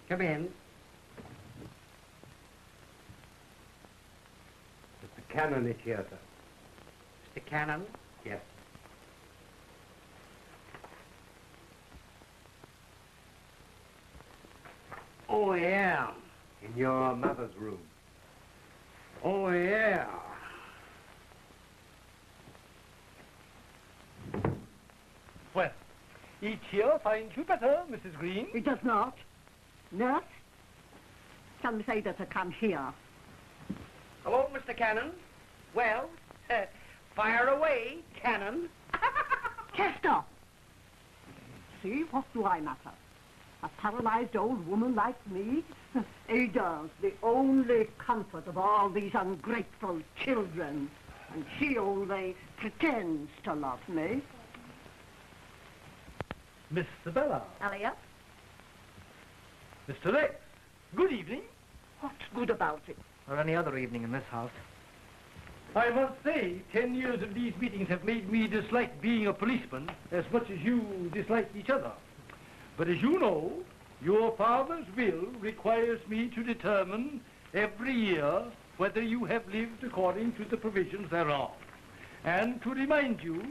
Come in. Mr. Cannon is here, sir. Mr. Cannon? Yes. Oh, yeah. In your mother's room. Oh, yeah. Well, each here finds you better, Mrs. Greene. It does not. Nurse, tell Miss Ada to come here. Hello, Mr. Cannon. Well, fire away, Cannon. Chester! See, what do I matter? A paralyzed old woman like me? Ada's the only comfort of all these ungrateful children. And she only pretends to love me. Miss Sibella. Elliot? Mr. Rex. Good evening. What's good about it? Or any other evening in this house. I must say, 10 years of these meetings have made me dislike being a policeman as much as you dislike each other. But as you know, your father's will requires me to determine every year whether you have lived according to the provisions thereof, and to remind you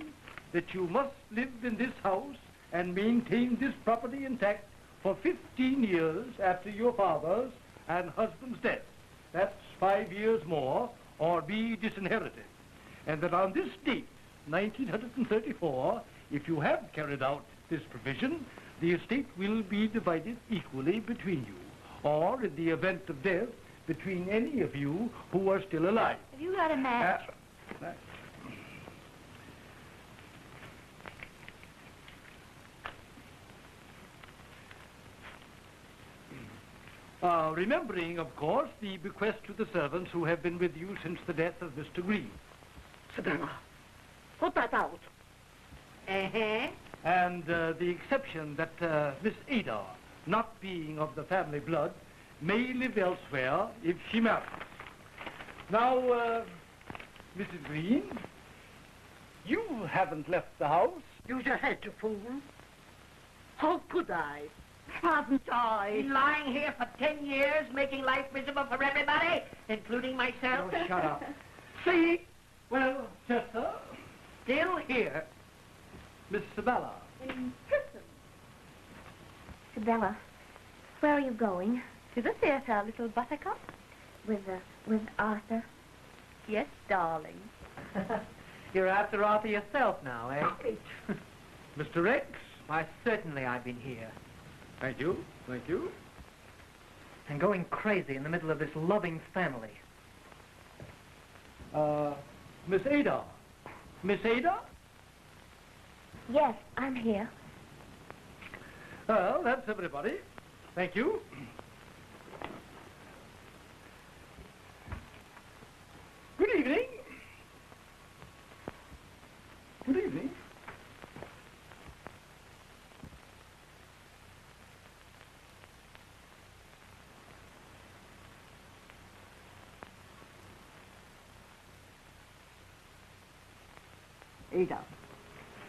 that you must live in this house and maintain this property intact for 15 years after your father's and husband's death. That's 5 years more, or be disinherited. And that on this date, 1934, if you have carried out this provision, the estate will be divided equally between you, or in the event of death, between any of you who are still alive. Have you got a match? Remembering, of course, the bequest to the servants who have been with you since the death of Mr. Greene. Sibella, put that out. Uh-huh. And the exception that Miss Ada, not being of the family blood, may live elsewhere if she marries. Now, Mrs. Greene, you haven't left the house. Use your head, you fool. How could I? Haven't I? Been lying here for 10 years, making life miserable for everybody, including myself. Oh, shut up. See? Well, Chester, Still here. Miss Sibella. In prison. Sibella, where are you going? To the theater, little buttercup. With Arthur? Yes, darling. You're after Arthur yourself now, eh? Stop it. Mr. Rex. Why, certainly I've been here. Thank you. Thank you. And going crazy in the middle of this loving family. Miss Ada. Miss Ada? Yes, I'm here. Well, that's everybody. Thank you. Good evening. Good evening. Ada,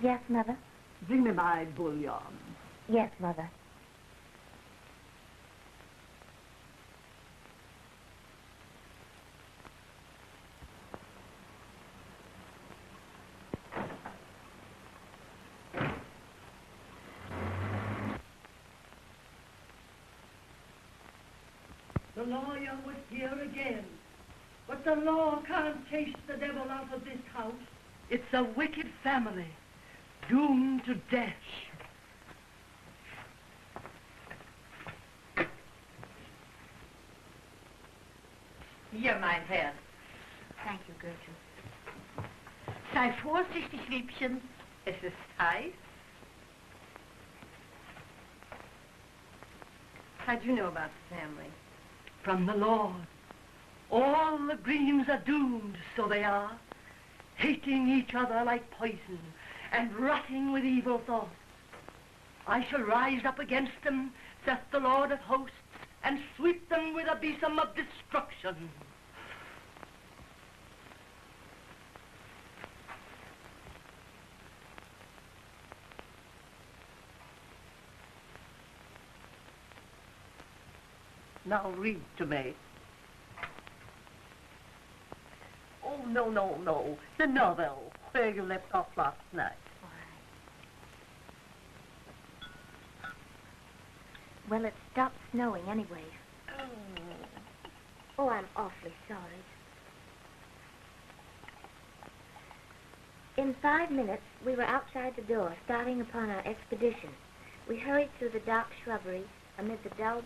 Yes, Mother? bring me my bouillon. Yes, Mother. The lawyer was here again. But the law can't chase the devil out of this house. It's a wicked family, doomed to death. Hier, mein Herr. Thank you, Gertrude. Sei vorsichtig, Liebchen. Es ist heiß. How'd you know about the family? From the Lord. All the Greenes are doomed, so they are. Hating each other like poison and rotting with evil thoughts. I shall rise up against them, saith the Lord of hosts, and sweep them with a besom of destruction. Now read to me. Oh, no, no, no. The novel, where you left off last night. All right. Well, it stopped snowing anyway. Oh, I'm awfully sorry. In 5 minutes, we were outside the door, starting upon our expedition. We hurried through the dark shrubbery amid the dull...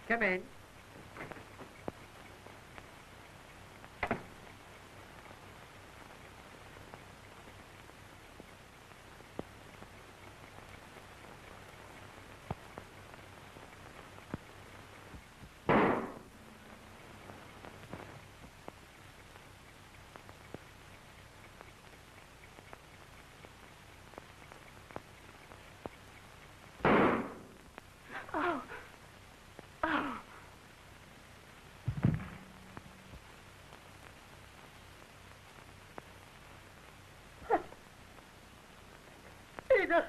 Come in. Oh. Oh. Ada.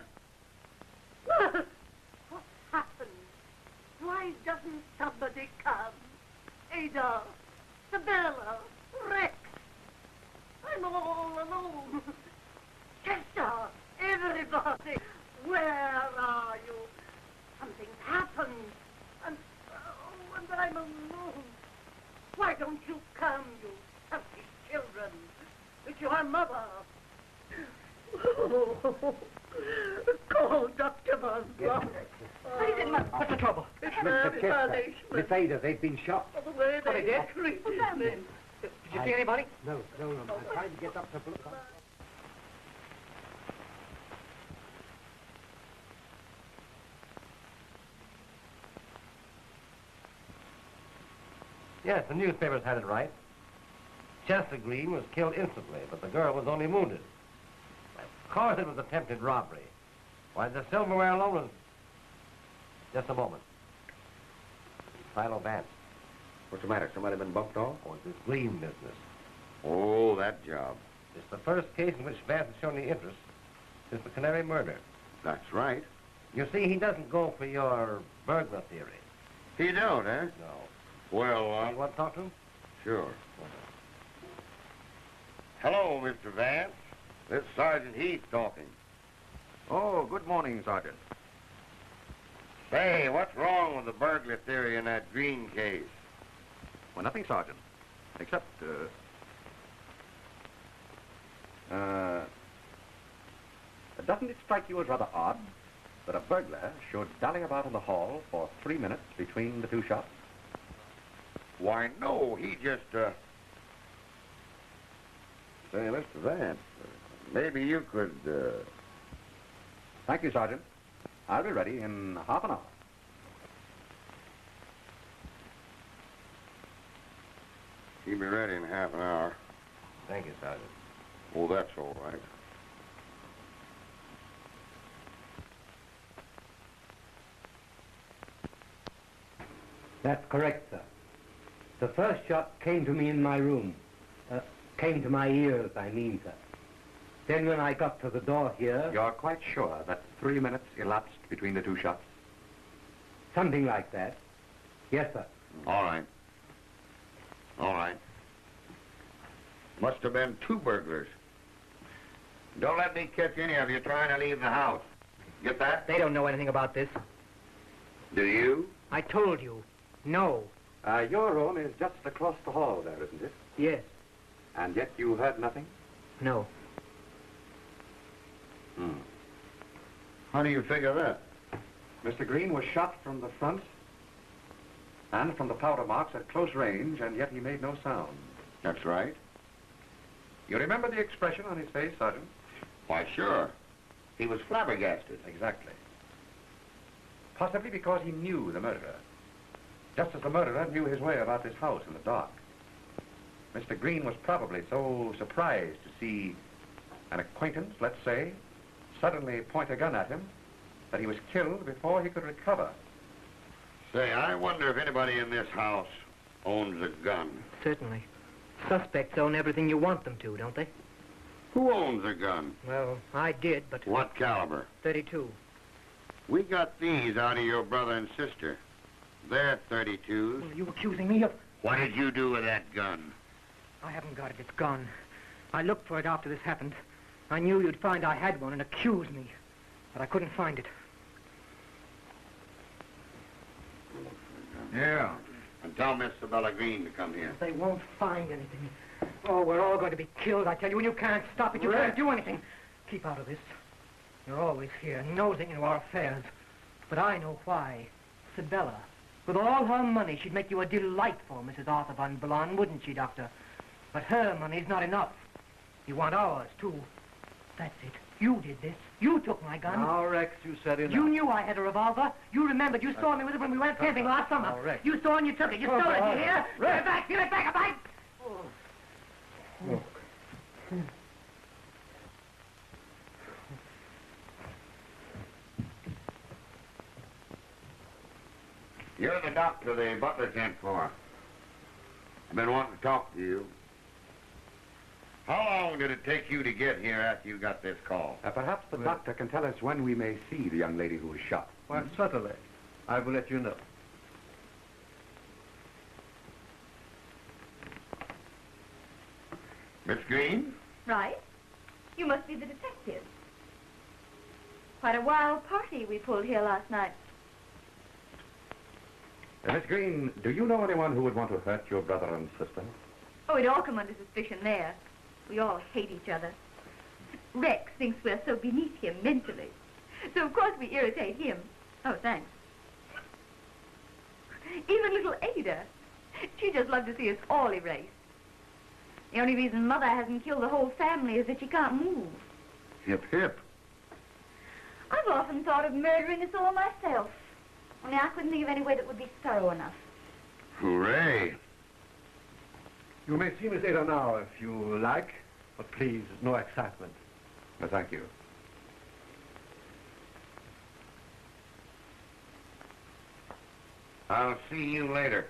What happened? Why doesn't somebody come? Ada. Sibella. Rex. I'm all alone. Chester. Everybody. Where are you? Something's happened. And I'm alone. Why don't you come, you selfish children? It's your mother. Oh, call Dr. Von Blon. What's the trouble? It's Mr. Chester, punishment Miss Ada, they've been shot. for the way they they did? treated me. Did you see anybody? No. I'm trying to get Dr. Blon. Yes, the newspapers had it right. Chester Greene was killed instantly, but the girl was only wounded. Of course it was attempted robbery. Why, the silverware alone was... Just a moment. Philo Vance. What's the matter? Somebody been bumped off? Oh, it's this Greene business. Oh, that job. It's the first case in which Vance has shown any interest since the Canary murder. That's right. You see, he doesn't go for your burglar theory. You don't, eh? No. Well, You want to talk to him? sure. Hello, Mr. Vance. This is Sergeant Heath talking. Oh, good morning, Sergeant. Say, what's wrong with the burglar theory in that Greene case? Well, nothing, Sergeant. Except, doesn't it strike you as rather odd that a burglar should dally about in the hall for 3 minutes between the two shots? Why, no, he just, Say, Mr. Vance, maybe you could, Thank you, Sergeant. I'll be ready in half an hour. He'll be ready in half an hour. Thank you, Sergeant. Oh, that's all right. That's correct, sir. The first shot came to me in my room. Came to my ears, I mean, sir. Then when I got to the door here... You're quite sure that 3 minutes elapsed between the two shots? Something like that. Yes, sir. All right. All right. Must have been two burglars. Don't let me catch any of you trying to leave the house. Get that? They don't know anything about this. Do you? I told you. No. Your room is just across the hall there, isn't it? Yes. And yet you heard nothing? No. How do you figure that? Mr. Greene was shot from the front and from the powder marks at close range, and yet he made no sound. That's right. You remember the expression on his face, Sergeant? Why, sure. He was flabbergasted. Exactly. Possibly because he knew the murderer, just as the murderer knew his way about this house in the dark. Mr. Greene was probably so surprised to see an acquaintance, let's say, suddenly point a gun at him, that he was killed before he could recover. Say, I wonder if anybody in this house owns a gun. Certainly. Suspects own everything you want them to, don't they? Who owns a gun? Well, I did, but... What caliber? 32. We got these out of your brother and sister. They're 32s. Well, are you accusing me of... What did you do with that gun? I haven't got it. It's gone. I looked for it after this happened. I knew you'd find I had one and accuse me. But I couldn't find it. Yeah. And tell Miss Sibella Greene to come here. They won't find anything. Oh, we're all going to be killed, I tell you, and you can't stop it. You can't do anything. Keep out of this. You're always here, nosing into our affairs. But I know why. Sibella. With all her money, she'd make you a delightful Mrs. Arthur von Blon, wouldn't she, Doctor? But her money's not enough. You want ours, too. That's it. You did this. You took my gun. Now, Rex, you said enough. You knew I had a revolver. You remembered. You saw me with it when we went camping last summer. Now, Rex. You saw and you took it. You stole it. You hear? Give it back. Give it back. A bite. You're the doctor the butler sent for. I've been wanting to talk to you. How long did it take you to get here after you got this call? Perhaps the doctor can tell us when we may see the young lady who was shot. Why, certainly. I will let you know. Miss Greene? Right. You must be the detective. Quite a wild party we pulled here last night. Miss Greene, do you know anyone who would want to hurt your brother and sister? Oh, we'd all come under suspicion there. We all hate each other. Rex thinks we're so beneath him mentally. So, of course, we irritate him. Oh, thanks. Even little Ada. She just loved to see us all erased. The only reason Mother hasn't killed the whole family is that she can't move. Hip, hip. I've often thought of murdering us all myself. Only I couldn't think of any way that would be thorough enough. Hooray. You may see Miss Ada now if you like, but please, no excitement. No, thank you. I'll see you later.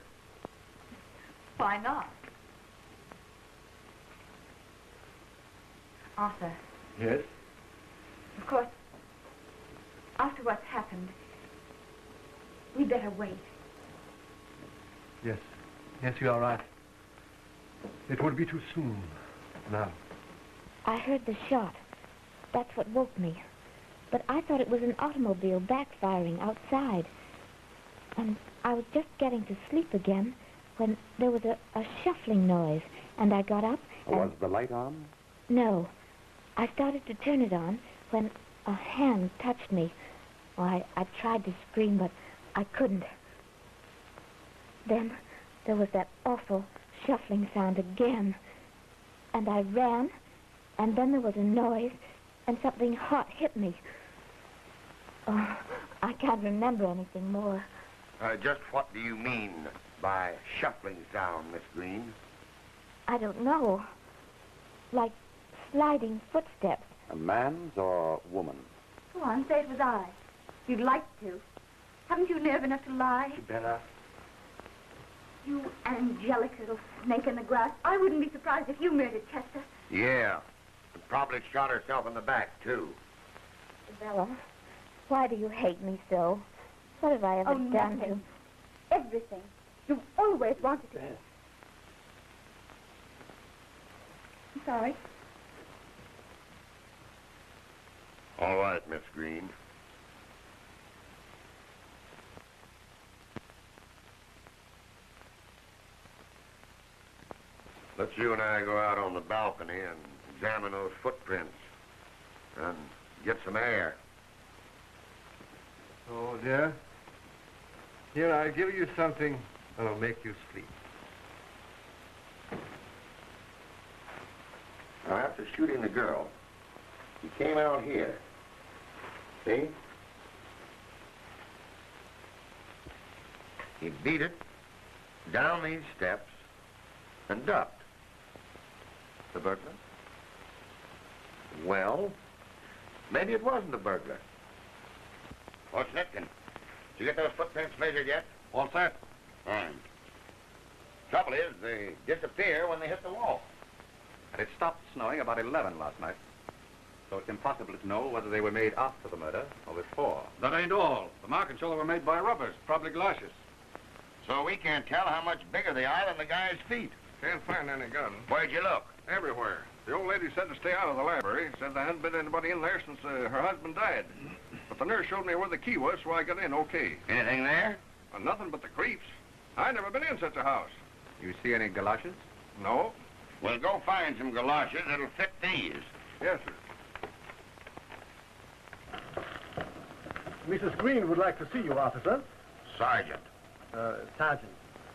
Why not? Arthur, Yes? of course, after what's happened, we'd better wait. Yes. Yes, you are right. It would be too soon now. I heard the shot. That's what woke me. But I thought it was an automobile backfiring outside. And I was just getting to sleep again when there was a shuffling noise. And I got up and... Was the light on? No. I started to turn it on when a hand touched me. Oh, I tried to scream, but I couldn't. Then there was that awful shuffling sound again. And I ran, and then there was a noise, and something hot hit me. Oh, I can't remember anything more. Just what do you mean by shuffling sound, Miss Greene? I don't know. Like sliding footsteps. A man's or woman? Go on, say it was I. You'd like to. Haven't you nerve enough to lie? Bella. You angelic little snake in the grass. I wouldn't be surprised if you murdered Chester. Yeah. And probably shot herself in the back, too. Bella, why do you hate me so? What have I ever done to... Nothing. Everything. You've always wanted to. I'm sorry. All right, Miss Greene. Let's you and I go out on the balcony and examine those footprints and get some air. Oh, dear. Here, I'll give you something that'll make you sleep. Now, after shooting the girl, he came out here. See? He beat it down these steps and ducked. The burglar? Well, maybe it wasn't a burglar. Oh, Snitkin, did you get those footprints measured yet? All set. Fine. Trouble is, they disappear when they hit the wall. And it stopped snowing about 11 last night. So it's impossible to know whether they were made after the murder or before. That ain't all. The markings show they were made by rubbers, probably galoshes. So we can't tell how much bigger they are than the guy's feet. Can't find any gun. Where'd you look? Everywhere. The old lady said to stay out of the library. Said there hadn't been anybody in there since her husband died. But the nurse showed me where the key was, so I got in okay. Anything there? Nothing but the creeps. I never been in such a house. You see any galoshes? No. Well, go find some galoshes that'll fit these. Yes, sir. Mrs. Greene would like to see you, officer. Sergeant. Sergeant.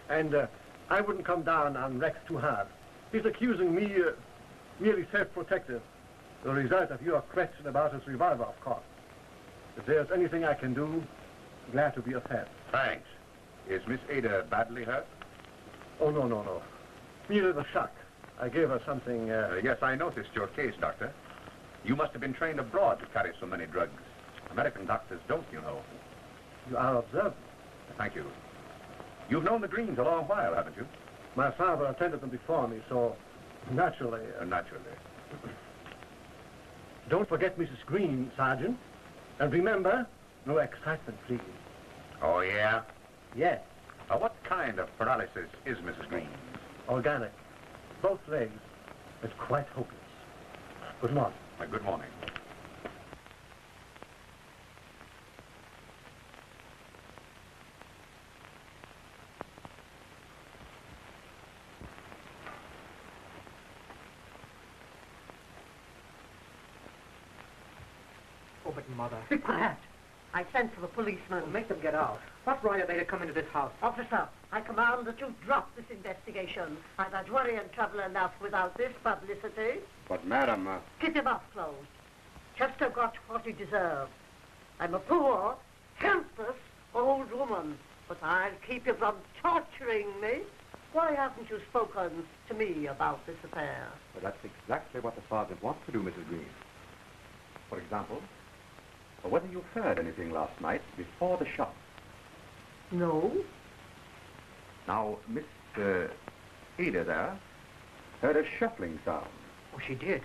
And I wouldn't come down on Rex too hard. He's accusing me merely self-protective. The result of your question about his revolver, of course. If there's anything I can do, glad to be of help. Thanks. Is Miss Ada badly hurt? Oh, no. Merely the shock. I gave her something, Yes, I noticed your case, Doctor. You must have been trained abroad to carry so many drugs. American doctors don't, you know. You are observant. Thank you. You've known the Greenes a long while, haven't you? My father attended them before me, so naturally... Naturally. Don't forget Mrs. Greene, Sergeant. And remember, no excitement, please. Oh, yeah? Yes, What kind of paralysis is Mrs. Greene? organic. Both legs. It's quite hopeless. Good morning. Good morning. Oh, but Mother. Be quiet. I sent for the policeman. Well, make them get out. What right are they to come into this house? Officer, I command that you drop this investigation. I've had worry and trouble enough without this publicity. But, Madam, Get him off closed. Chester got what he deserved. I'm a poor, helpless old woman, but I'll keep you from torturing me. Why haven't you spoken to me about this affair? Well, that's exactly what the sergeant wants to do, Mrs. Greene. For example, whether you heard anything last night before the shot. No. Now, Miss Ada there heard a shuffling sound. Oh, she did.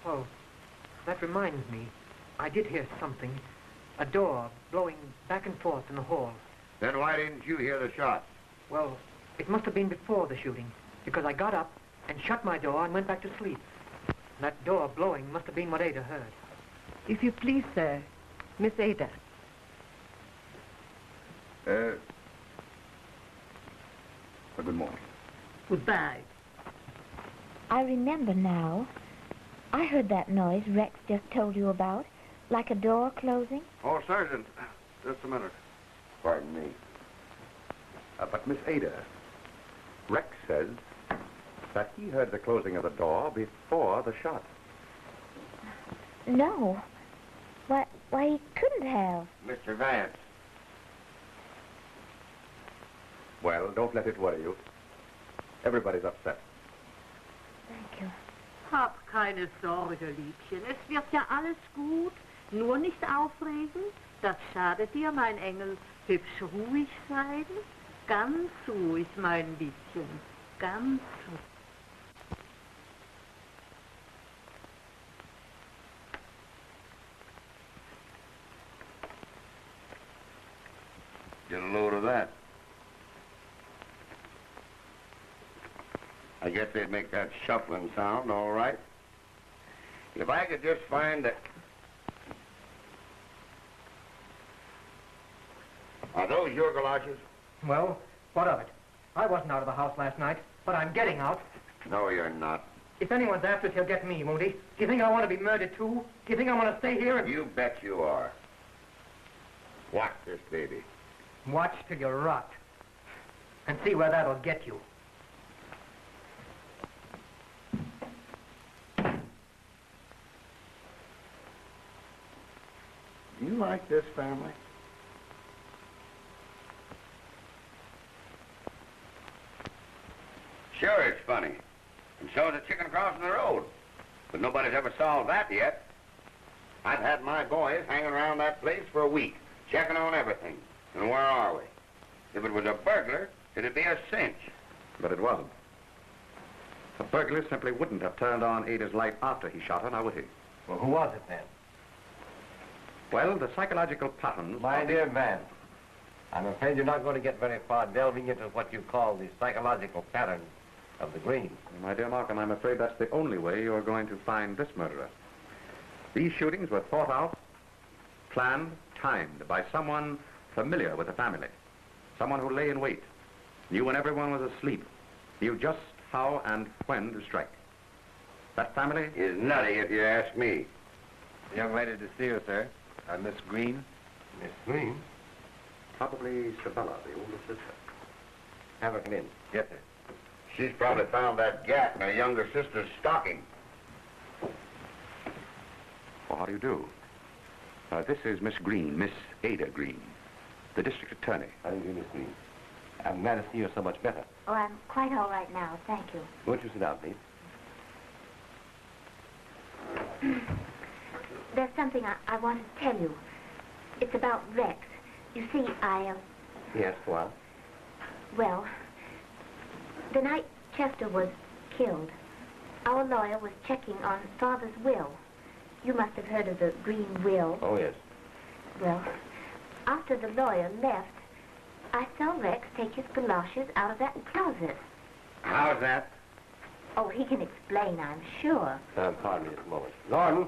Oh, that reminds me. I did hear something. A door blowing back and forth in the hall. then why didn't you hear the shots? Well, it must have been before the shooting, because I got up and shut my door and went back to sleep. That door blowing must have been what Ada heard. If you please, sir, Miss Ada. Good morning. Goodbye. I remember now. I heard that noise Rex just told you about, like a door closing. Oh, Sergeant, just a minute. Pardon me. But Miss Ada, Rex says that he heard the closing of the door before the shot. No. Why, he couldn't have. Mr. Vance. Well, don't let it worry you. Everybody's upset. Thank you. Hab keine Sorge, Liebchen. Es wird ja alles gut. Nur nicht aufregen. Das schadet dir, mein Engel. Hübsch ruhig sein. Ganz ruhig, mein Liebchen. Ganz ruhig. Get a load of that. I guess they'd make that shuffling sound, all right. If I could just find the... Are those your galoshes? Well, what of it? I wasn't out of the house last night, but I'm getting out. No, you're not. If anyone's after us, he'll get me, won't he? Do you think I want to be murdered, too? Do you think I want to stay here and... You bet you are. Watch this, baby. Watch till you rot. And see where that'll get you. Do you like this family? Sure, it's funny. And so's a chicken crossing the road. But nobody's ever solved that yet. I've had my boys hanging around that place for a week, checking on everything. And where are we? If it was a burglar, it'd be a cinch. But it wasn't. A burglar simply wouldn't have turned on Ada's light after he shot her, now would he? Well, who was it then? Well, the psychological patterns... My dear man, I'm afraid you're not going to get very far delving into what you call the psychological patterns of the Greens. My dear Markham, I'm afraid that's the only way you're going to find this murderer. These shootings were thought out, planned, timed by someone familiar with the family. Someone who lay in wait, knew when everyone was asleep, knew just how and when to strike. That family is nutty, if you ask me. The young lady to see you, sir. Miss Greene. Miss Greene? Probably Sibella, the older sister. Have her come in. Yes, sir. She's probably found that gat in her younger sister's stocking. Well, how do you do? This is Miss Greene, Miss Ada Greene, the district attorney. How do you do, Miss Greene? I'm glad to see you so much better. Oh, I'm quite all right now, thank you. Won't you sit down, please? There's something I want to tell you. It's about Rex. You see, Yes, go on. Well, the night Chester was killed, our lawyer was checking on Father's will. You must have heard of the Green will. Oh, yes. Well, after the lawyer left, I saw Rex take his galoshes out of that closet. How's that? Oh, he can explain, I'm sure. Pardon me just a moment. Gordon,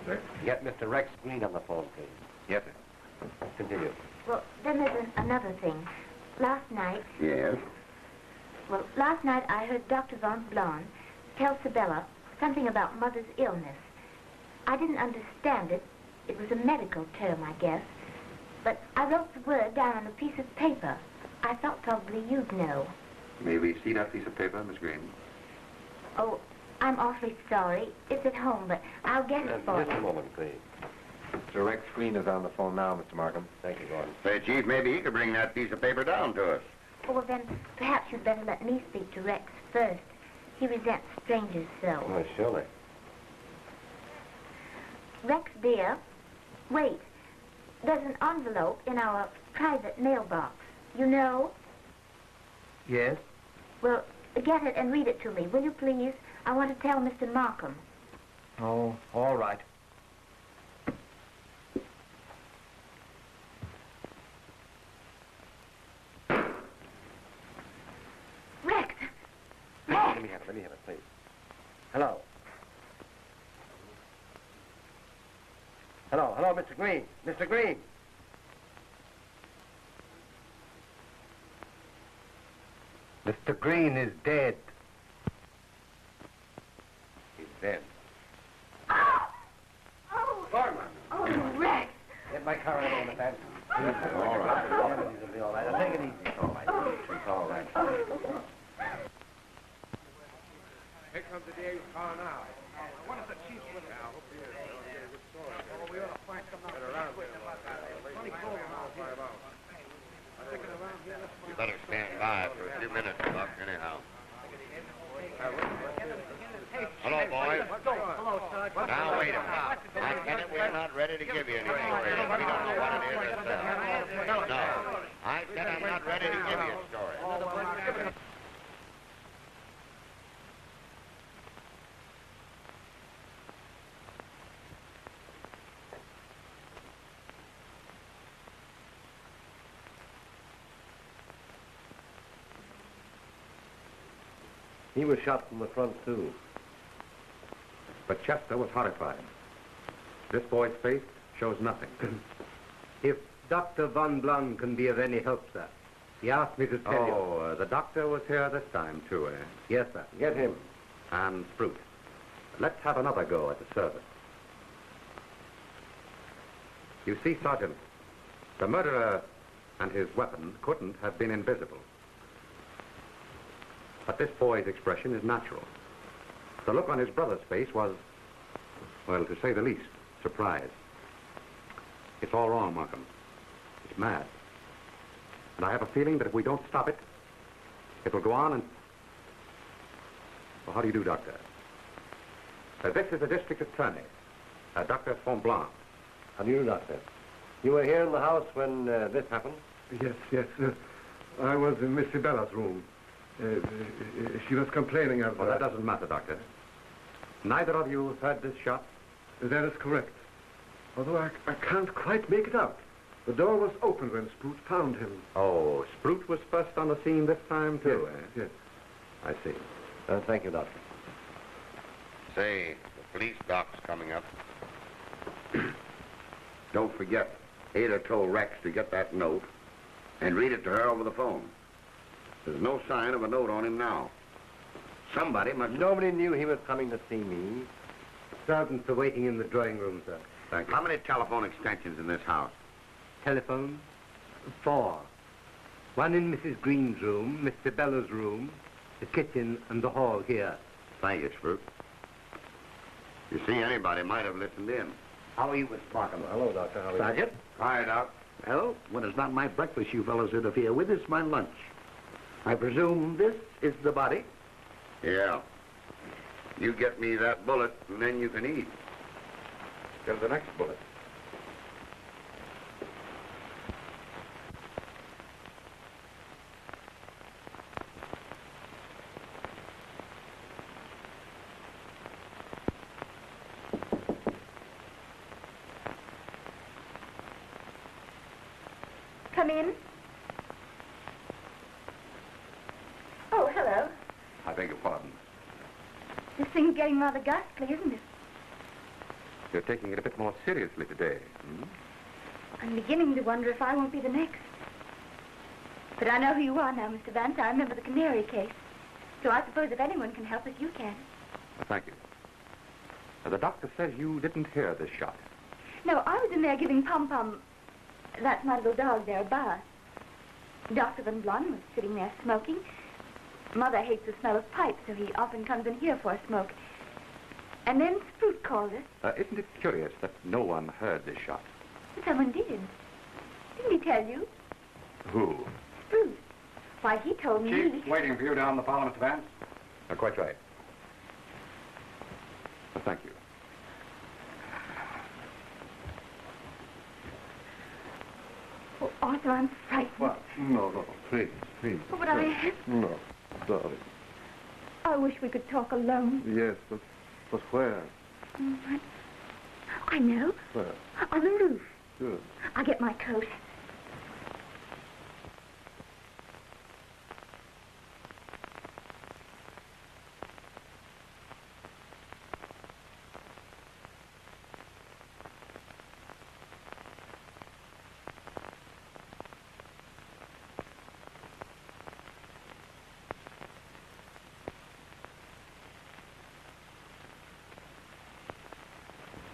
Sir? get Mr. Rex Greene on the phone, please. Yes, sir. Continue. Well, then there's another thing. Last night... Yes? Well, last night I heard Dr. von Blon tell Sibella something about Mother's illness. I didn't understand it. It was a medical term, I guess. But I wrote the word down on a piece of paper. I thought probably you'd know. May we see that piece of paper, Miss Greene? Oh, I'm awfully sorry. It's at home, but I'll get it for Just a you. moment, please. Mr. Rex Greene is on the phone now, Mr. Markham. Thank you, Gordon. Say, Chief, maybe he could bring that piece of paper down to us. Oh, well, then perhaps you'd better let me speak to Rex first. He resents strangers so. Oh, surely. Rex, dear, wait. There's an envelope in our private mailbox. You know? Yes? Well, get it and read it to me, will you please? I want to tell Mr. Markham. Oh, all right. Rex! Let me have it, please. Hello. Hello, Mr. Greene. Mr. Greene. Mr. Greene is dead. He's dead. Oh! Gordon. Oh, Rex! Get my car in a moment, Dad. All right. It'll be all right. Now, take it easy. It's all right. It's all right. Here comes the day car now. What is the chief with us? I hope he is. Oh, we ought to find something around here. Funny cold now. You better stand by for a few minutes, Buck, anyhow. Hello, boys. Hello, Sergeant. Now, wait a minute. I tell you, we're not ready to give you any story. We don't know what it is ourselves. No. I said I'm not ready to give you a story. He was shot from the front, too. But Chester was horrified. This boy's face shows nothing. If Dr. von Blon can be of any help, sir, he asked me to tell you. The doctor was here this time, too, eh? Yes, sir. Get him. and Sproot. Let's have another go at the service. You see, Sergeant, the murderer and his weapon couldn't have been invisible. But this boy's expression is natural. The look on his brother's face was, well, to say the least, surprise. It's all wrong, Markham. It's mad. And I have a feeling that if we don't stop it, it will go on and... Well, how do you do, Doctor? This is the district attorney, Dr. Blon. How do you do, Doctor? You were here in the house when this happened? Yes. I was in Miss Sibella's room. She was complaining of... Well, that doesn't matter, Doctor. Neither of you heard this shot? That is correct. Although I can't quite make it out. The door was open when Sproot found him. Oh, Sproot was first on the scene this time, too, Yes. I see. Thank you, Doctor. Say, the police doc's coming up. Don't forget, Ada told Rex to get that note and read it to her over the phone. There's no sign of a note on him now. Somebody must... Nobody knew he was coming to see me. Servants are waiting in the drawing room, sir. Thank you. How many telephone extensions in this house? Telephone? 4. One in Mrs. Greene's room, Miss Sibella's room, the kitchen, and the hall here. Thank you, Sproot. You see, anybody might have listened in. How are you, Miss Markham? Hello, Doctor. How are you? Sergeant? Hi, Doc. Well, when it's not my breakfast you fellows interfere with, it's my lunch. I presume this is the body? Yeah. You get me that bullet, and then you can eat. There's the next bullet. Come in. Oh, hello. I beg your pardon. This thing's getting rather ghastly, isn't it? You're taking it a bit more seriously today. Hmm? I'm beginning to wonder if I won't be the next. But I know who you are now, Mr. Vance. I remember the canary case. So I suppose if anyone can help us, you can. Thank you. The doctor says you didn't hear this shot. No, I was in there giving Pom-Pom, that's my little dog there, a bath. Dr. Van Blon was sitting there smoking. Mother hates the smell of pipes, so he often comes in here for a smoke. And then Sproot called us. Isn't it curious that no one heard this shot? Someone did. Didn't he tell you? Who? Sproot. Why, he told me... Chief, waiting for you down the Parliament Vance. Quite right. Thank you. Oh, Arthur, I'm frightened. What? No, please. Oh, but I... No, darling. I wish we could talk alone. Yes, but where? I know. Where? On the roof. Good. I'll get my coat.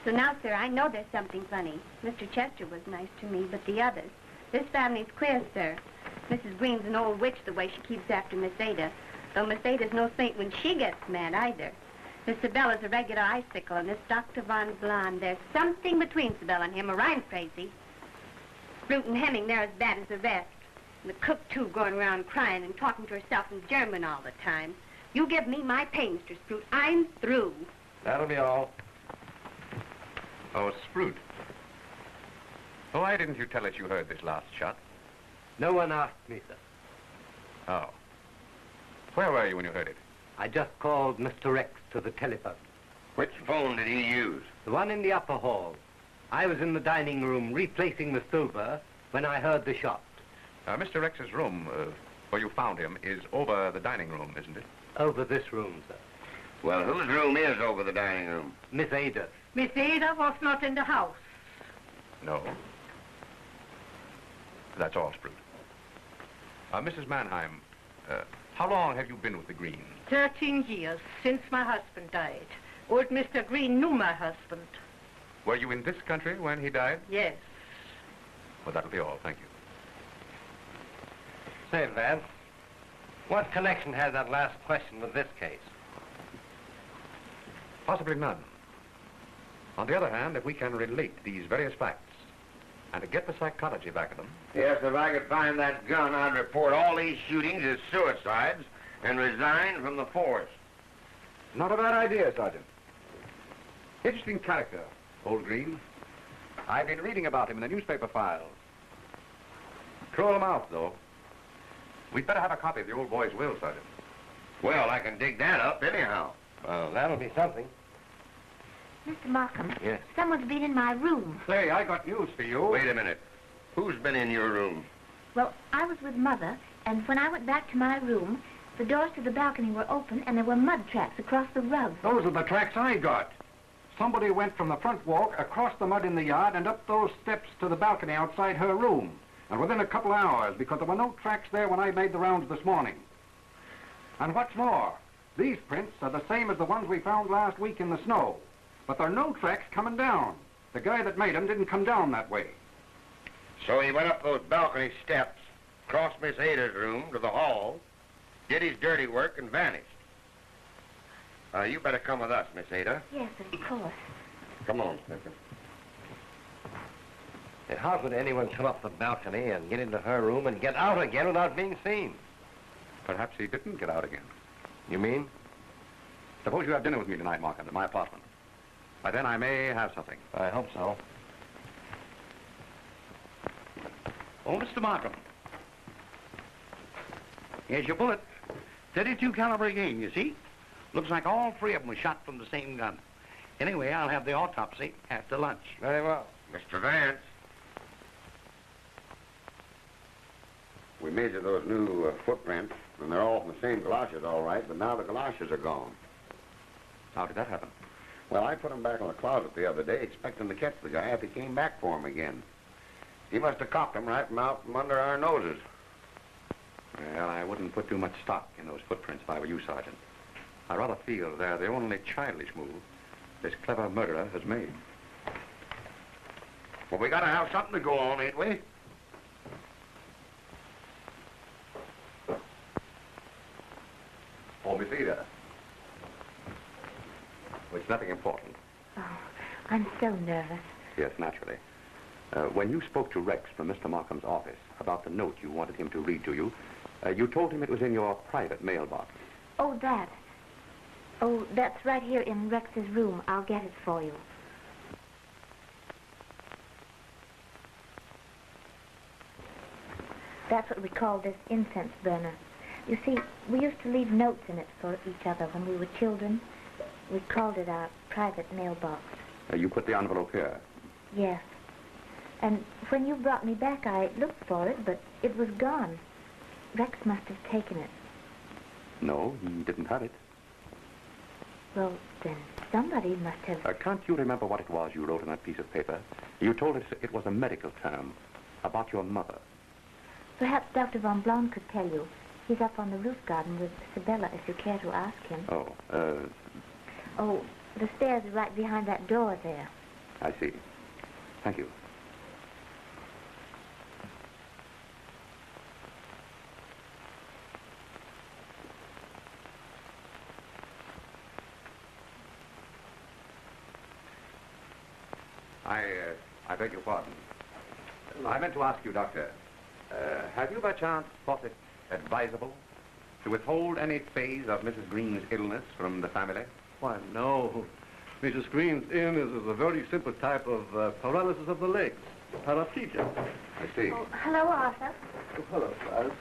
So now, sir, I know there's something funny. Mr. Chester was nice to me, but the others. This family's queer, sir. Mrs. Greene's an old witch the way she keeps after Miss Ada. Though Miss Ada's no saint when she gets mad, either. Miss Sibella's a regular icicle, and this Dr. Von Blon, there's something between Sibella and him, or I'm crazy. Sproot and Hemming, they're as bad as the rest. And the cook, too, going around crying and talking to herself in German all the time. You give me my pay, Mr. Sproot. I'm through. That'll be all. Oh, Sproot. Why didn't you tell us you heard this last shot? No one asked me, sir. Oh. Where were you when you heard it? I just called Mr. Rex to the telephone. Which phone did he use? The one in the upper hall. I was in the dining room replacing the silver when I heard the shot. Mr. Rex's room, where you found him, is over the dining room, isn't it? Over this room, sir. Well, whose room is over the dining room? Miss Ada. Miss Ada was not in the house. No. That's all, Sprout. Mrs. Mannheim, How long have you been with the Greenes? 13 years, since my husband died. Old Mr. Greene knew my husband. Were you in this country when he died? Yes. Well, that'll be all. Thank you. Say, Vance, what connection has that last question with this case? Possibly none. On the other hand, if we can relate these various facts and to get the psychology back of them... Yes, if I could find that gun, I'd report all these shootings as suicides and resign from the force. Not a bad idea, Sergeant. Interesting character, old Greene. I've been reading about him in the newspaper files. Cruel mouth, though. We'd better have a copy of the old boy's will, Sergeant. Well, I can dig that up anyhow. Well, that'll be something. Mr. Markham. Yes? Someone's been in my room. Say, I got news for you. Wait a minute. Who's been in your room? Well, I was with Mother, and when I went back to my room, the doors to the balcony were open, and there were mud tracks across the rug. Those are the tracks I got. Somebody went from the front walk, across the mud in the yard, and up those steps to the balcony outside her room. And within a couple of hours, because there were no tracks there when I made the rounds this morning. And what's more, these prints are the same as the ones we found last week in the snow. But there are no tracks coming down. The guy that made them didn't come down that way. So he went up those balcony steps, crossed Miss Ada's room to the hall, did his dirty work, and vanished. You better come with us, Miss Ada. Yes, of course. Come on, Spencer. How could anyone come up the balcony and get into her room and get out again without being seen? Perhaps he didn't get out again. You mean? Suppose you have dinner with me tonight, Markham, at my apartment. By then I may have something. I hope so. Oh, Mr. Markham. Here's your bullet. 32 caliber again, you see? Looks like all three of them were shot from the same gun. Anyway, I'll have the autopsy after lunch. Very well. Mr. Vance. We measured those new footprints, and they're all from the same galoshes, all right, but now the galoshes are gone. How did that happen? Well, I put them back in the closet the other day, expecting to catch the guy if he came back for them again. He must have copped them right from out from under our noses. Well, I wouldn't put too much stock in those footprints if I were you, Sergeant. I rather feel they're the only childish move this clever murderer has made. Well, we gotta have something to go on, ain't we? Oh, Miss Ada. Well, it's nothing important. Oh, I'm so nervous. Yes, naturally. When you spoke to Rex from Mr. Markham's office about the note you wanted him to read to you, you told him it was in your private mailbox. Oh, that. Oh, that's right here in Rex's room. I'll get it for you. That's what we call this incense burner. You see, we used to leave notes in it for each other when we were children. We called it our private mailbox. You put the envelope here? Yes. And when you brought me back, I looked for it, but it was gone. Rex must have taken it. No, he didn't have it. Well, then somebody must have... Can't you remember what it was you wrote on that piece of paper? You told us it was a medical term about your mother. Perhaps Dr. von Blon could tell you. He's up on the roof garden with Sibella, if you care to ask him. Oh, the stairs are right behind that door there. I see. Thank you. I beg your pardon. I meant to ask you, Doctor, have you by chance thought it advisable to withhold any phase of Mrs. Greene's illness from the family? Why, no. Mrs. Greene's illness is a very simple type of paralysis of the legs, paraplegia. I see. Oh, hello, Arthur. Oh, hello, Florence.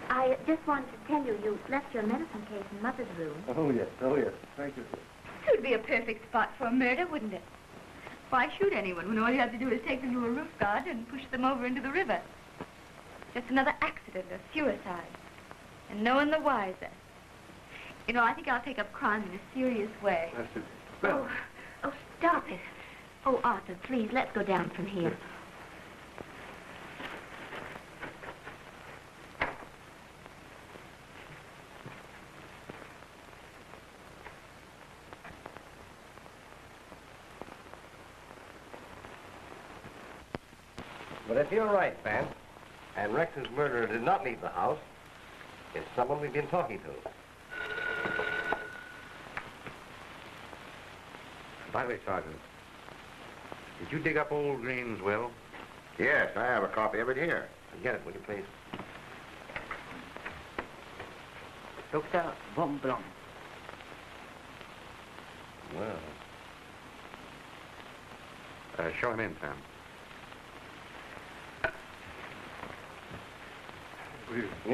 I just wanted to tell you, you left your medicine case in Mother's room. Oh, yes, Thank you. It would be a perfect spot for a murder, wouldn't it? Why shoot anyone when all you have to do is take them to a roof garden and push them over into the river? Just another accident or suicide. And no one the wiser. You know, I think I'll take up crime in a serious way. That's it. Well, Oh, stop it. Oh, Arthur, please, let's go down from here. But if you're right, Vance, and Rex's murderer did not leave the house, it's someone we've been talking to. By the way, Sergeant, did you dig up old Greene's will? Yes, I have a copy of it here. Get it, will you please? Dr. von Blon. Well. Show him in, Sam.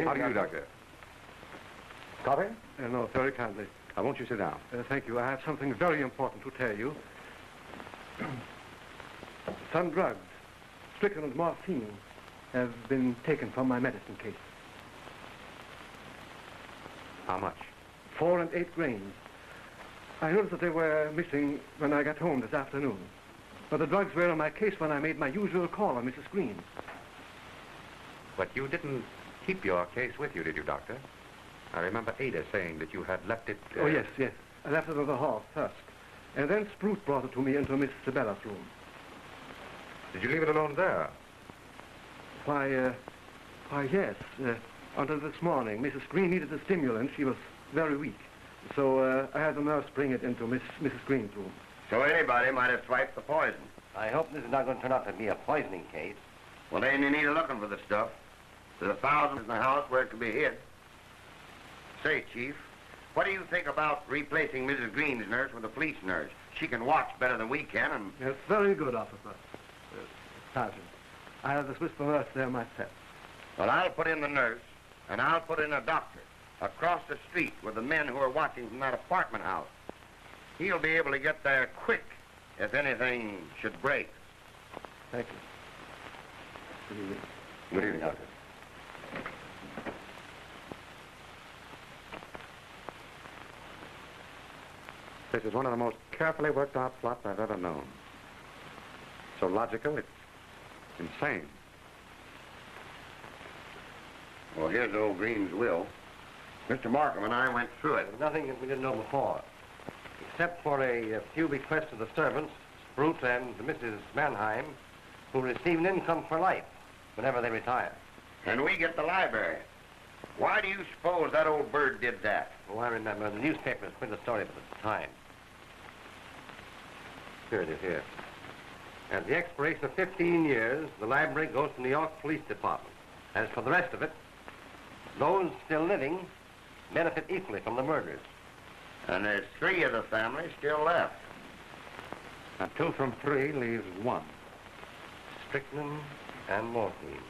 How do you, Doctor? Copy? No, very kindly. Won't you sit down? Thank you. I have something very important to tell you. Some drugs, strychnine and morphine, have been taken from my medicine case. How much? 4 and 8 grains. I noticed that they were missing when I got home this afternoon. But the drugs were in my case when I made my usual call on Mrs. Greene. But you didn't keep your case with you, did you, Doctor? I remember Ada saying that you had left it... Oh, yes. I left it in the hall first. And then Sproot brought it to me into Miss Sibella's room. Did you leave it alone there? Why, yes. Until this morning, Mrs. Greene needed a stimulant. She was very weak. So I had the nurse bring it into Mrs. Greene's room. So anybody might have swiped the poison. I hope this is not going to turn out to be a poisoning case. Well, then you need to looking for the stuff. There's 1,000 in the house where it could be hid. Say, Chief, what do you think about replacing Mrs. Greene's nurse with a police nurse? She can watch better than we can, and... Yes, very good, officer. Sergeant, I have the Swiss nurse there myself. Well, I'll put in the nurse, and I'll put in a doctor across the street with the men who are watching from that apartment house. He'll be able to get there quick if anything should break. Thank you. Good evening. Good evening, Doctor. This is one of the most carefully worked out plots I've ever known. So logical, it's insane. Well, here's old Greene's will. Mr. Markham and I went through it. There's nothing that we didn't know before, except for a few bequests to the servants, Sproot and Mrs. Mannheim, who receive an income for life whenever they retire. And we get the library. Why do you suppose that old bird did that? Oh, I remember. The newspapers printed a story of it at the time. Here it is, here. At the expiration of 15 years, the library goes to the New York Police Department. As for the rest of it, those still living benefit equally from the murders. And there's 3 of the family still left. And 2 from 3 leaves 1. Strychnine and morphine.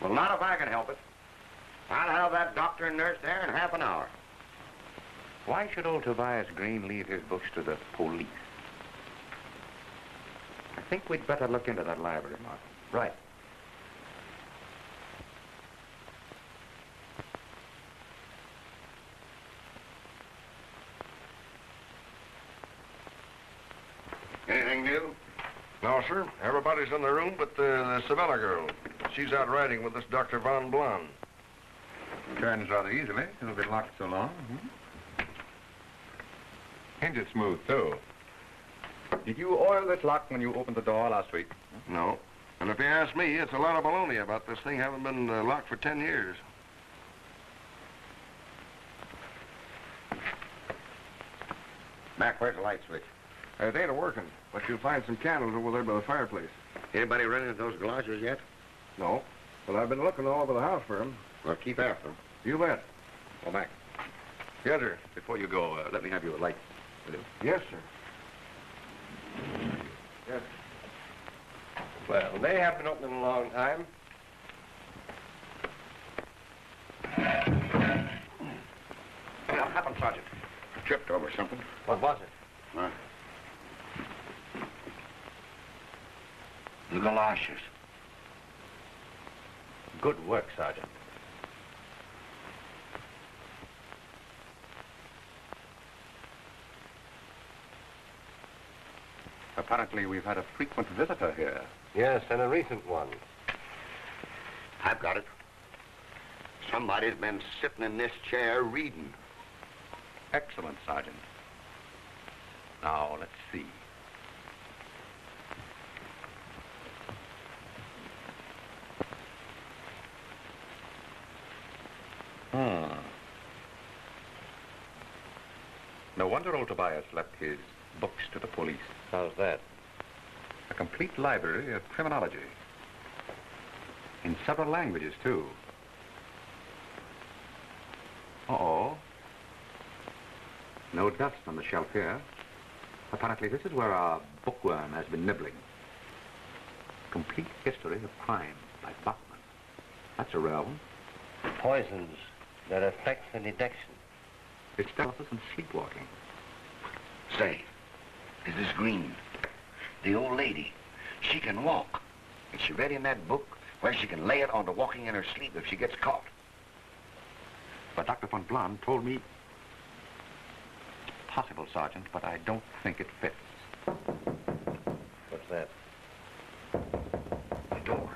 Well, not if I can help it. I'll have that doctor and nurse there in half an hour. Why should old Tobias Greene leave his books to the police? I think we'd better look into that library, Mark. Right. Anything new? No, sir. Everybody's in the room but the Sibella girl. She's out riding with this Dr. von Blon. Turns rather easily. It'll be locked so long. Hinge smooth, too. Did you oil this lock when you opened the door last week? No. And if you ask me, it's a lot of baloney about this thing having been locked for 10 years. Mac, where's the light switch? It ain't working, but you'll find some candles over there by the fireplace. Anybody run into those galoshes yet? No. Well, I've been looking all over the house for them. Well, keep after them. You bet. Well, Mac, Yes, sir. before you go, let me have your light, will you? Yes, sir. Yes. Well, they have been open in a long time. What happened, Sergeant? Tripped over something. What was it? The galoshes. Good work, Sergeant. Apparently, we've had a frequent visitor here. Yes, and a recent one. I've got it. Somebody's been sitting in this chair reading. Excellent, Sergeant. Now, let's see. No wonder old Tobias left his books to the police. How's that? A complete library of criminology. In several languages, too. Uh-oh. No dust on the shelf here. Apparently, this is where our bookworm has been nibbling. Complete history of crime by Bachman. That's a rare one. Poisons that affect the deduction. It's paralysis and sleepwalking. Say, Mrs. Greene, the old lady, she can walk. And she read in that book where she can lay it on to walking in her sleep if she gets caught. But Dr. von Blon told me... It's possible, Sergeant, but I don't think it fits. What's that? The door.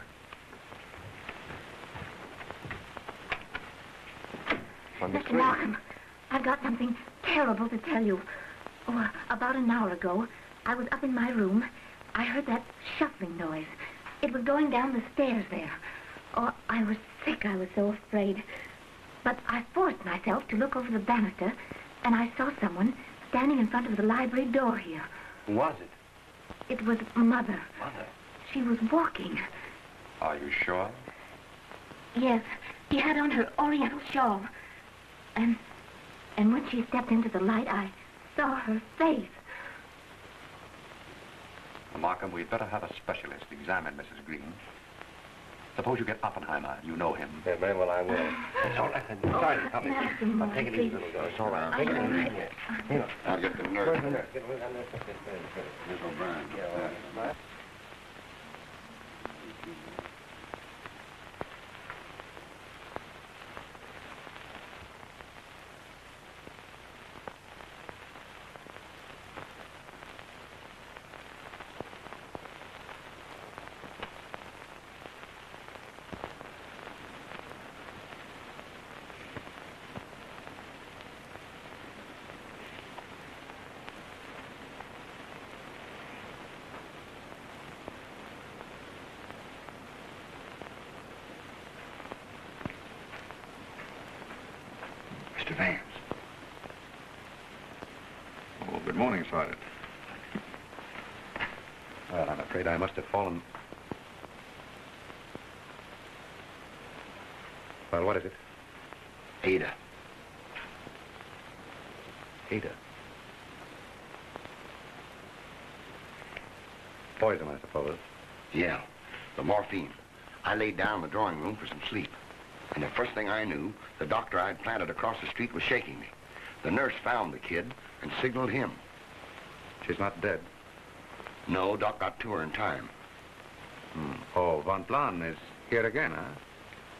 Mr. Markham, I've got something terrible to tell you. Oh, about an hour ago, I was up in my room. I heard that shuffling noise. It was going down the stairs there. Oh, I was sick. I was so afraid. But I forced myself to look over the banister, and I saw someone standing in front of the library door here. Who was it? It was Mother. Mother? She was walking. Are you sure? Yes, she had on her oriental shawl. And when she stepped into the light, I saw her face. Markham, we'd better have a specialist examine Mrs. Greene. Suppose you get Oppenheimer. You know him. Yeah, very well, I will. It's all right. Sergeant, help me. I'll take it easy, little girl. It's all right. Take it easy. Here. I'll get the nurse. Miss O'Brien. Yeah, Mr. Vance. Oh, good morning, Sergeant. Well, I'm afraid I must have fallen... Well, what is it? Ada. Ada. Poison, I suppose. Yeah, the morphine. I laid down in the drawing room for some sleep. And the first thing I knew, the doctor I'd planted across the street was shaking me. The nurse found the kid and signaled him. She's not dead? No, Doc got to her in time. Oh, von Blon is here again, huh?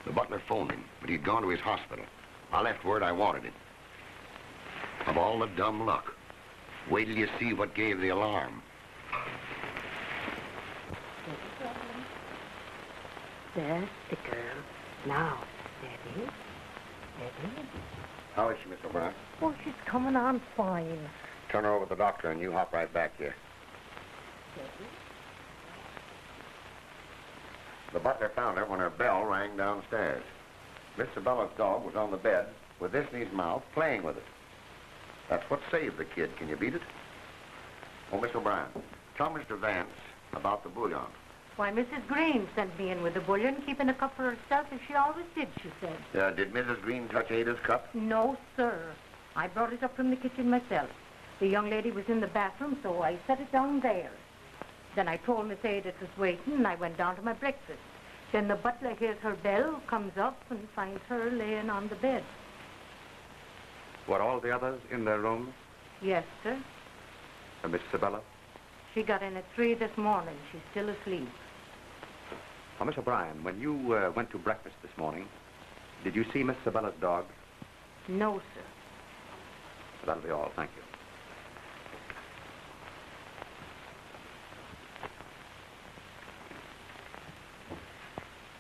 The butler phoned him, but he'd gone to his hospital. I left word I wanted him. Of all the dumb luck. Wait till you see what gave the alarm. There's the girl. Now, steady. Steady. How is she, Miss O'Brien? Oh, she's coming on fine. Turn her over to the doctor and you hop right back here. Steady. The butler found her when her bell rang downstairs. Miss Sibella's dog was on the bed with this in his mouth, playing with it. That's what saved the kid. Can you beat it? Oh, Miss O'Brien, tell Mr. Vance about the bouillon. Why, Mrs. Greene sent me in with the bouillon, keeping a cup for herself as she always did, she said. Did Mrs. Greene touch Ada's cup? No, sir. I brought it up from the kitchen myself. The young lady was in the bathroom, so I set it down there. Then I told Miss Ada it was waiting, and I went down to my breakfast. Then the butler hears her bell, comes up, and finds her laying on the bed. Were all the others in their rooms? Yes, sir. And Miss Sibella? She got in at 3 this morning. She's still asleep. Now, Miss O'Brien, when you went to breakfast this morning, did you see Miss Sibella's dog? No, sir. That'll be all. Thank you.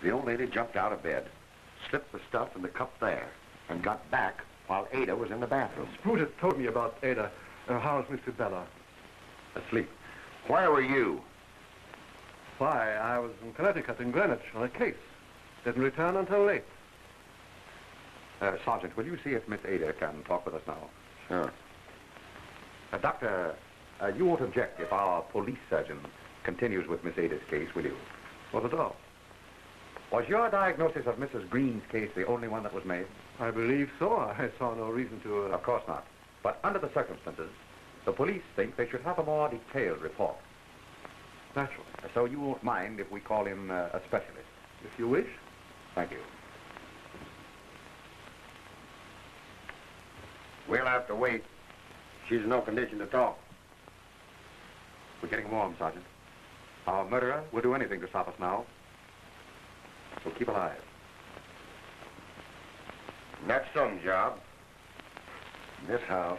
The old lady jumped out of bed, slipped the stuff in the cup there, and got back while Ada was in the bathroom. Sproot had told me about Ada. How's Miss Sibella? Asleep. Where were you? Why, I was in Connecticut, in Greenwich, on a case. Didn't return until late. Sergeant, will you see if Miss Ada can talk with us now? Sure. Doctor, you won't object if our police surgeon continues with Miss Ada's case, will you? Not at all. Was your diagnosis of Mrs. Greene's case the only one that was made? I believe so. I saw no reason to... Of course not. But under the circumstances, the police think they should have a more detailed report. Naturally. So you won't mind if we call in a specialist? If you wish. Thank you. We'll have to wait. She's in no condition to talk. We're getting warm, Sergeant. Our murderer will do anything to stop us now. So keep alive. That's some job. This house.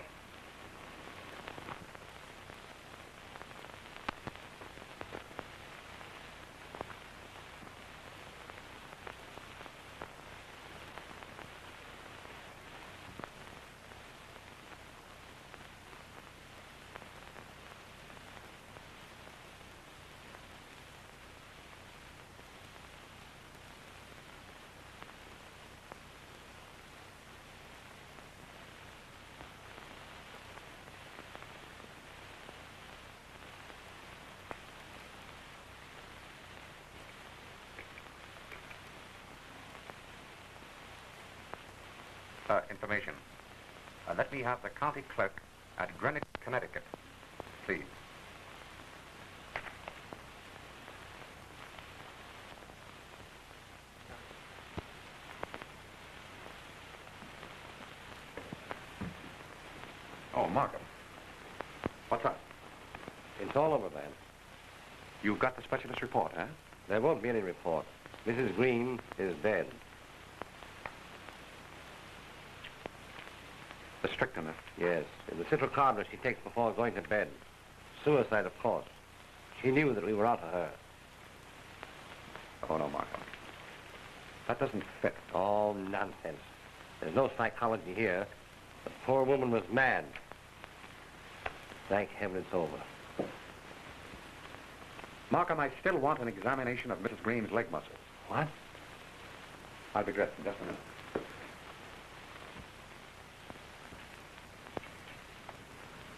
Information. Let me have the county clerk at Greenwich, Connecticut, please. Oh, Markham. What's up? It's all over, Vance. You've got the specialist report, huh? There won't be any report. Mrs. Greene is dead. The strychnine. Yes, in the citral carbonate she takes before going to bed. Suicide, of course. She knew that we were out for her. Oh, no, Markham. That doesn't fit. Oh, nonsense. There's no psychology here. The poor woman was mad. Thank heaven it's over. Markham, I still want an examination of Mrs. Greene's leg muscles. What? I'll be dressed in just a minute.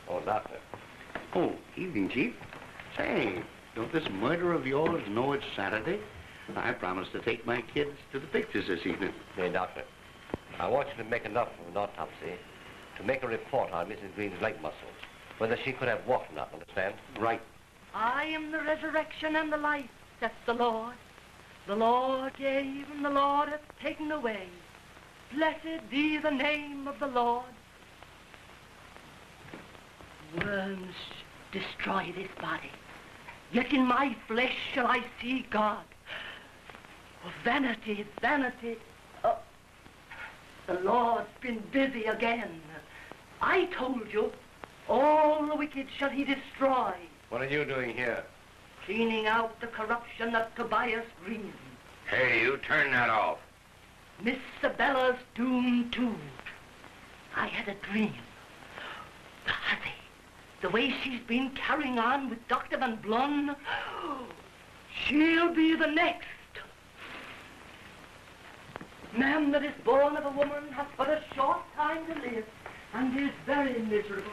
Oh, doctor. Oh, evening, Chief. Say, don't this murder of yours know it's Saturday? I promised to take my kids to the pictures this evening. Hey, doctor. I want you to make enough of an autopsy to make a report on Mrs. Greene's leg muscles. Whether she could have walked or not, understand? Right. I am the resurrection and the life, saith the Lord. The Lord gave and the Lord hath taken away. Blessed be the name of the Lord. Worms destroy this body, yet in my flesh shall I see God. Oh, vanity, vanity. Oh, the Lord's been busy again. I told you, all the wicked shall he destroy. What are you doing here? Cleaning out the corruption of Tobias Greene. Hey, you turn that off. Miss Sibella's doomed too. I had a dream. The hussy, the way she's been carrying on with Dr. Van Blon, she'll be the next. Man that is born of a woman hath but a short time to live, and is very miserable.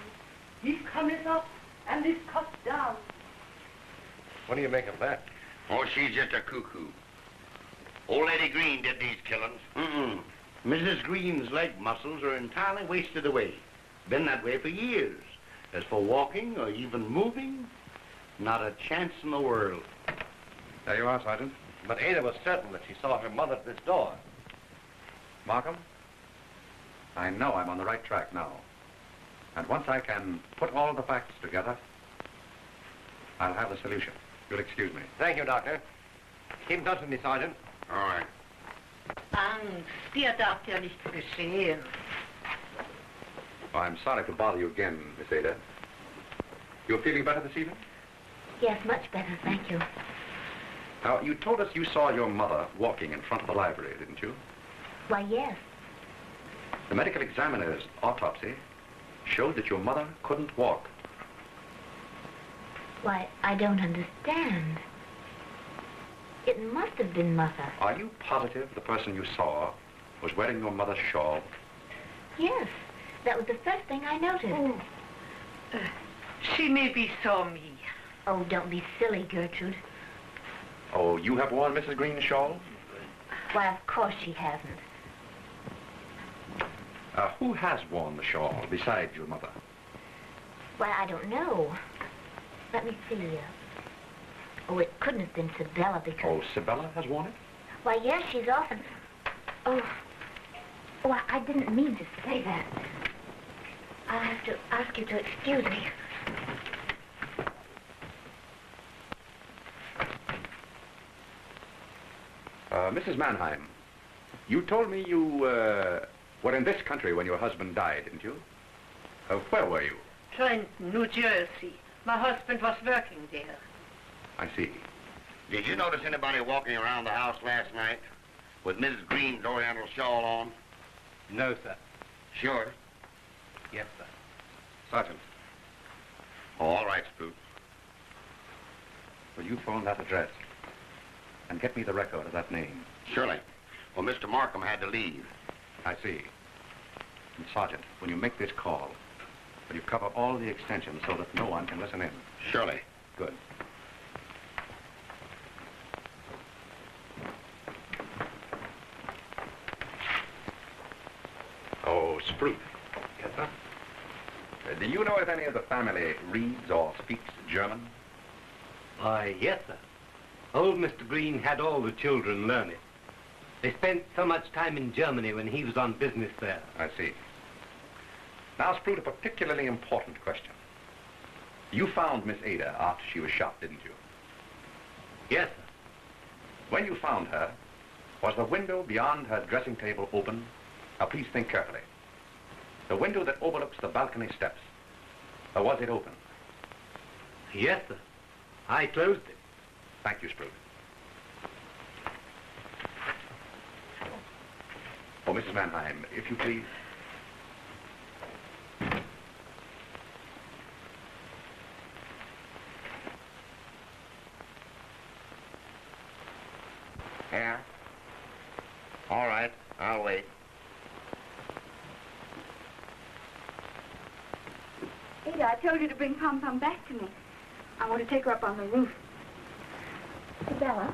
He cometh up and is cut down. What do you make of that? Oh, she's just a cuckoo. Old Lady Greene did these killings. Mm-mm. Mrs. Greene's leg muscles are entirely wasted away. Been that way for years. As for walking or even moving, not a chance in the world. There you are, Sergeant. But Ada was certain that she saw her mother at this door. Markham, I know I'm on the right track now. And once I can put all the facts together, I'll have the solution. You'll excuse me. Thank you, Doctor. Keep in touch with me, Sergeant. All right. Angst, dir darf ja nichts geschehen. Oh, I'm sorry to bother you again, Miss Ada. You're feeling better this evening? Yes, much better, thank you. Now, you told us you saw your mother walking in front of the library, didn't you? Why, yes. The medical examiner's autopsy showed that your mother couldn't walk. Why, I don't understand. It must have been Mother. Are you positive the person you saw was wearing your mother's shawl? Yes, that was the first thing I noticed. She maybe saw me. Oh, don't be silly, Gertrude. Oh, you have worn Mrs. Greene's shawl? Why, of course she hasn't. Who has worn the shawl besides your mother? Why, I don't know. Let me see. Oh, it couldn't have been Sibella because... Oh, Sibella has worn it? Why, yes, she's often... Oh, I didn't mean to say that. I'll have to ask you to excuse me. Mrs. Mannheim, you told me you were in this country when your husband died, didn't you? Where were you? Trenton, New Jersey. My husband was working there. I see. Did you notice anybody walking around the house last night with Mrs. Greene's oriental shawl on? No, sir. Sure? Yes, sir. Sergeant. Oh, all right, Sproot. Will you phone that address and get me the record of that name? Surely. Well, Mr. Markham had to leave. I see. And Sergeant, when you make this call, will you cover all the extensions so that no one can listen in? Surely. Good. Oh, Sproot. Yes, sir? Do you know if any of the family reads or speaks German? Why, yes, sir. Old Mr. Greene had all the children learn it. They spent so much time in Germany when he was on business there. I see. Now, Sprout, a particularly important question. You found Miss Ada after she was shot, didn't you? Yes, sir. When you found her, was the window beyond her dressing table open? Now, please think carefully. The window that overlooks the balcony steps, or was it open? Yes, sir. I closed it. Thank you, Sprout. Oh, Mrs. Mannheim, if you please. Yeah? All right, I'll wait. Ada, I told you to bring Pom Pom back to me. I want to take her up on the roof. Sibella,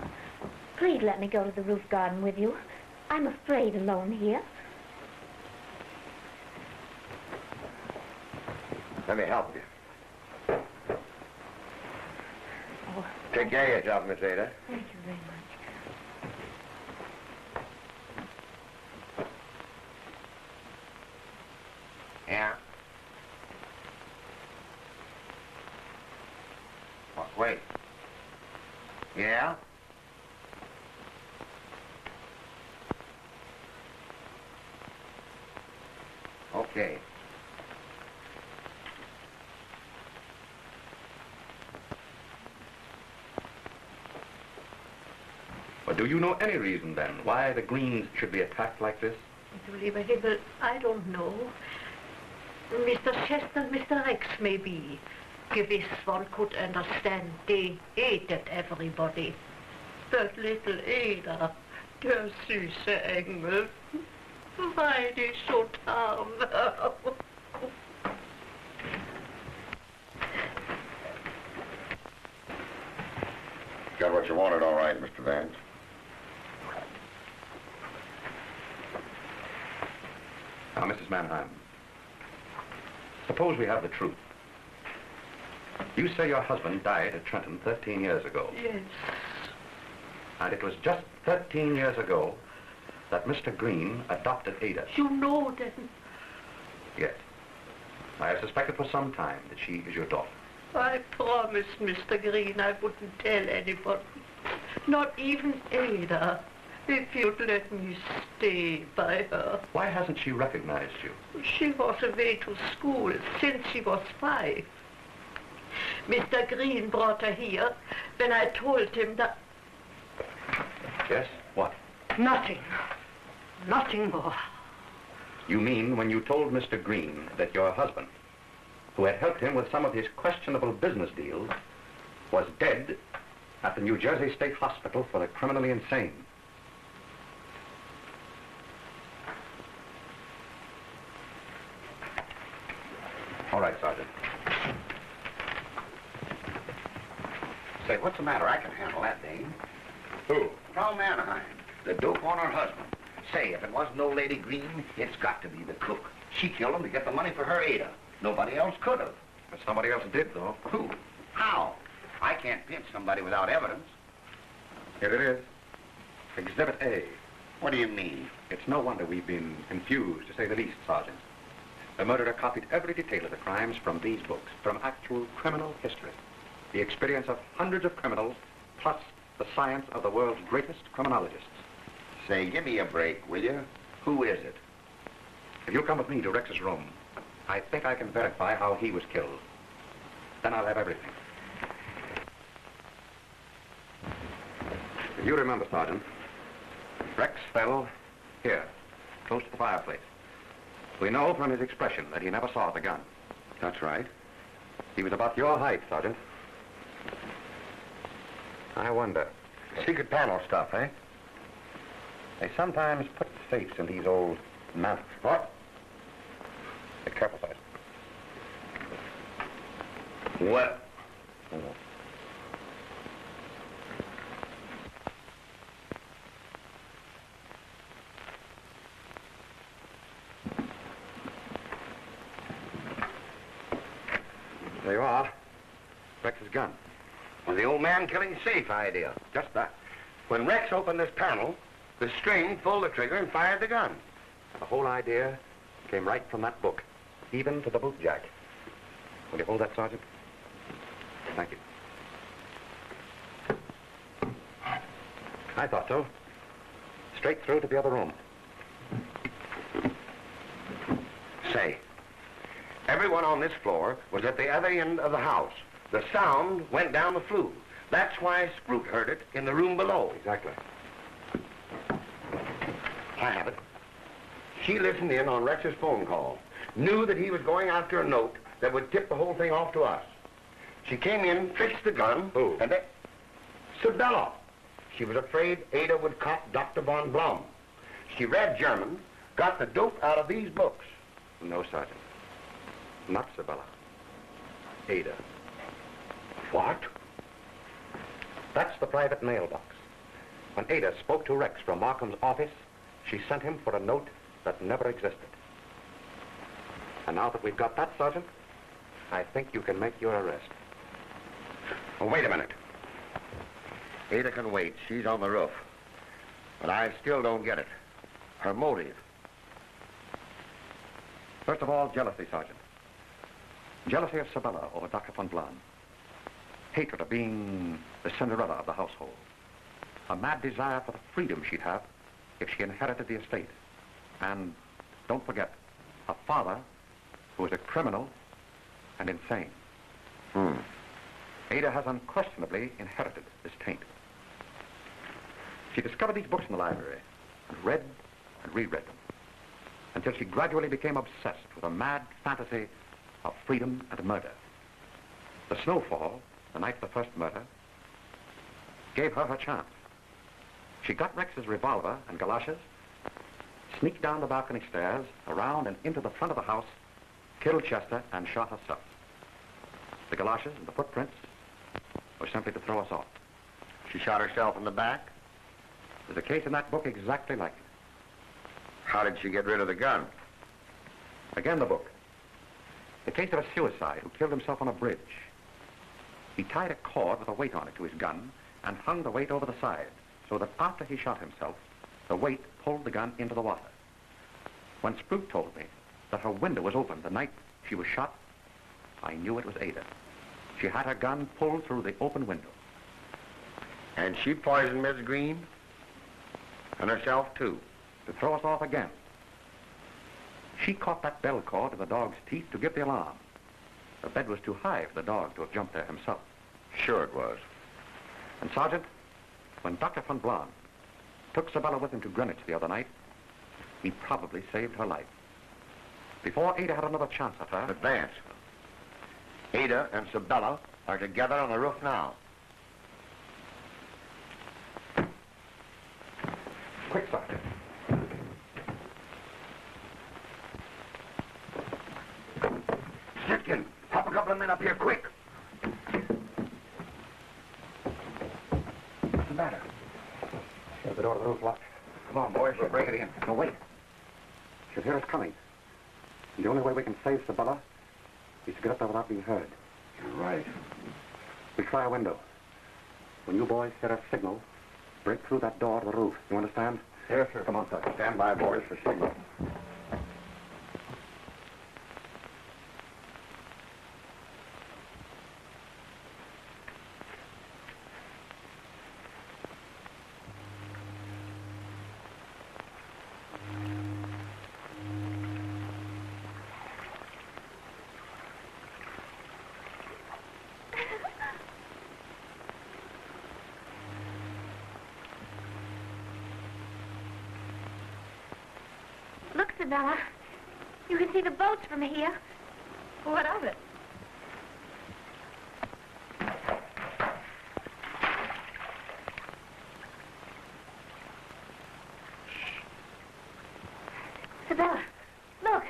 please let me go to the roof garden with you. I'm afraid alone here. Let me help you. Oh, Take care of yourself, Miss Ada. thank you very much. Yeah? Oh, wait. Yeah? Okay. But do you know any reason, then, why the Greenes should be attacked like this? Du lieber Himmel, I don't know. Mr. Chester and Mr. Rex, maybe. Gewiss, one could understand. They hated everybody. But little Ada, der süße Engel, why they so tarm? Got what you wanted, all right, Mr. Vance. Now, Mrs. Mannheim, suppose we have the truth. You say your husband died at Trenton 13 years ago. Yes. And it was just 13 years ago that Mr. Greene adopted Ada. You know then? Yes. I have suspected for some time that she is your daughter. I promised Mr. Greene I wouldn't tell anybody. Not even Ada. If you'd let me stay by her. Why hasn't she recognized you? She was away to school since she was 5. Mr. Greene brought her here when I told him that... Yes? What? Nothing. Nothing more. You mean when you told Mr. Greene that your husband, who had helped him with some of his questionable business deals, was dead at the New Jersey State Hospital for the criminally insane? All right, Sergeant. Say, what's the matter? I can handle that, Dane. Who? Frau Mannheim, the dope on her husband. Say, if it wasn't old Lady Greene, it's got to be the cook. She killed him to get the money for her Ada. Nobody else could have. But somebody else did, though. Who? How? I can't pinch somebody without evidence. Here it is. Exhibit A. What do you mean? It's no wonder we've been confused, to say the least, Sergeant. The murderer copied every detail of the crimes from these books, from actual criminal history. The experience of hundreds of criminals, plus the science of the world's greatest criminologists. Say, give me a break, will you? Who is it? If you'll come with me to Rex's room, I think I can verify how he was killed. Then I'll have everything. If you remember, Sergeant, Rex fell here, close to the fireplace. We know from his expression that he never saw the gun. That's right. He was about your height, Sergeant. I wonder. Secret panel stuff, eh? They sometimes put safes in these old mounts. What? Be careful, Sergeant. What? There you are. Rex's gun. Well, the old man killing safe idea. Just that. When Rex opened this panel, the string pulled the trigger and fired the gun. The whole idea came right from that book, even to the boot jack. Will you hold that, Sergeant? Thank you. I thought so. Straight through to the other room. Say, everyone on this floor was at the other end of the house. The sound went down the flue. That's why Sproot heard it in the room below. Exactly. I have it. She listened in on Rex's phone call. Knew that he was going after a note that would tip the whole thing off to us. She came in, fixed the gun. Who? And then... Sibella. She was afraid Ada would cop Dr. von Blon. She read German, got the dope out of these books. No, Sergeant. Not Sibella. Ada. What? That's the private mailbox. When Ada spoke to Rex from Markham's office, she sent him for a note that never existed. And now that we've got that, Sergeant, I think you can make your arrest. Oh, wait a minute. Ada can wait. She's on the roof. But I still don't get it. Her motive. First of all, jealousy, Sergeant. Jealousy of Sibella over Dr. von Blon. Hatred of being the Cinderella of the household. A mad desire for the freedom she'd have if she inherited the estate. And don't forget, a father who is a criminal and insane. Ada has unquestionably inherited this taint. She discovered these books in the library and read and reread them until she gradually became obsessed with a mad fantasy of freedom and murder. The snowfall, the night of the first murder, gave her her chance. She got Rex's revolver and galoshes, sneaked down the balcony stairs, around and into the front of the house, killed Chester, and shot herself. The galoshes and the footprints were simply to throw us off. She shot herself in the back? There's a case in that book exactly like it. How did she get rid of the gun? Again, the book. The case of a suicide who killed himself on a bridge. He tied a cord with a weight on it to his gun and hung the weight over the side so that after he shot himself, the weight pulled the gun into the water. When Sproot told me that her window was open the night she was shot, I knew it was Ada. She had her gun pulled through the open window. And she poisoned Miss Greene? And herself, too? To throw us off again. She caught that bell cord in the dog's teeth to give the alarm. The bed was too high for the dog to have jumped there himself. Sure it was. And, Sergeant, when Dr. von Blon took Sibella with him to Greenwich the other night, he probably saved her life. Before Ada had another chance at her... But Vance, Ada and Sibella are together on the roof now. Quick, Sergeant. Sitkin, pop a couple of men up here, quick. the matter? The door to the roof locked. Come on, boys, we'll break it in. No, wait. She'll hear us coming. And the only way we can save Sibella is to get up there without being heard. You're right. We'll try a window. When you boys hear a signal, break through that door to the roof. You understand? Yes, sir. Come on, sir. Stand by, boys, for signal. Look, Sibella. You can see the boats from here. What of it? Sibella, look.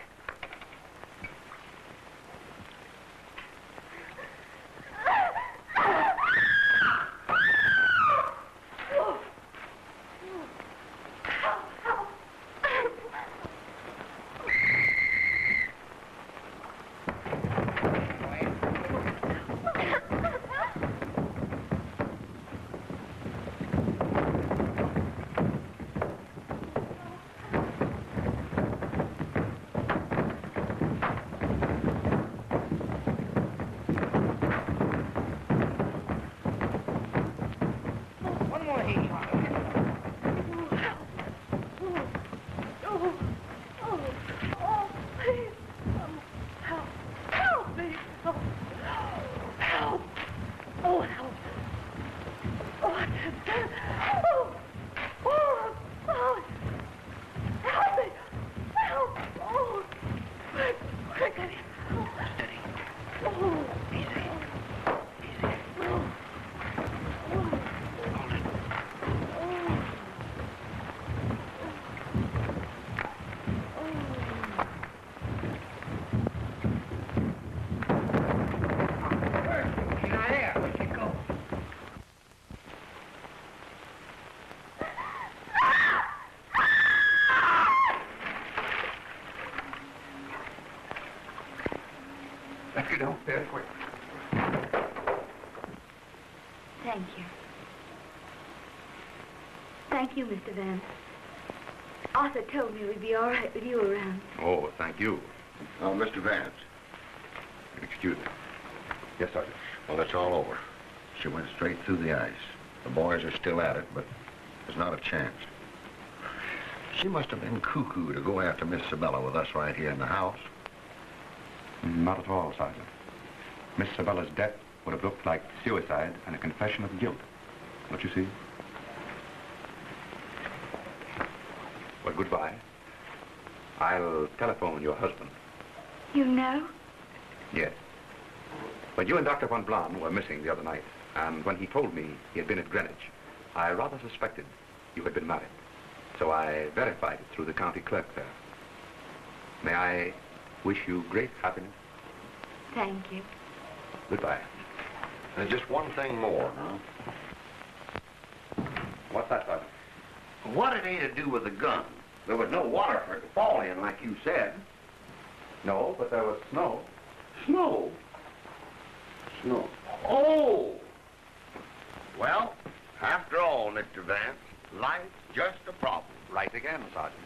Let's get downstairs quick. Thank you. Thank you, Mr. Vance. Arthur told me we'd be all right with you around. Oh, thank you. Oh, Mr. Vance. Excuse me. Yes, Sergeant. Well, it's all over. She went straight through the ice. The boys are still at it, but there's not a chance. She must have been cuckoo to go after Miss Sibella with us right here in the house. Not at all, Sergeant. Miss Sibella's death would have looked like suicide and a confession of guilt. Don't you see? Well, goodbye. I'll telephone your husband. You know? Yes. When you and Dr. von Blon were missing the other night, and when he told me he had been at Greenwich, I rather suspected you had been married. So I verified it through the county clerk there. May I wish you great happiness? Thank you. Goodbye. And just one thing more, huh? What's that, Sergeant? What did Ada do with the gun? There was no water for it to fall in, like you said. No, but there was snow. Snow? Snow. Oh! Well, after all, Mr. Vance, life's just a problem. Right again, Sergeant.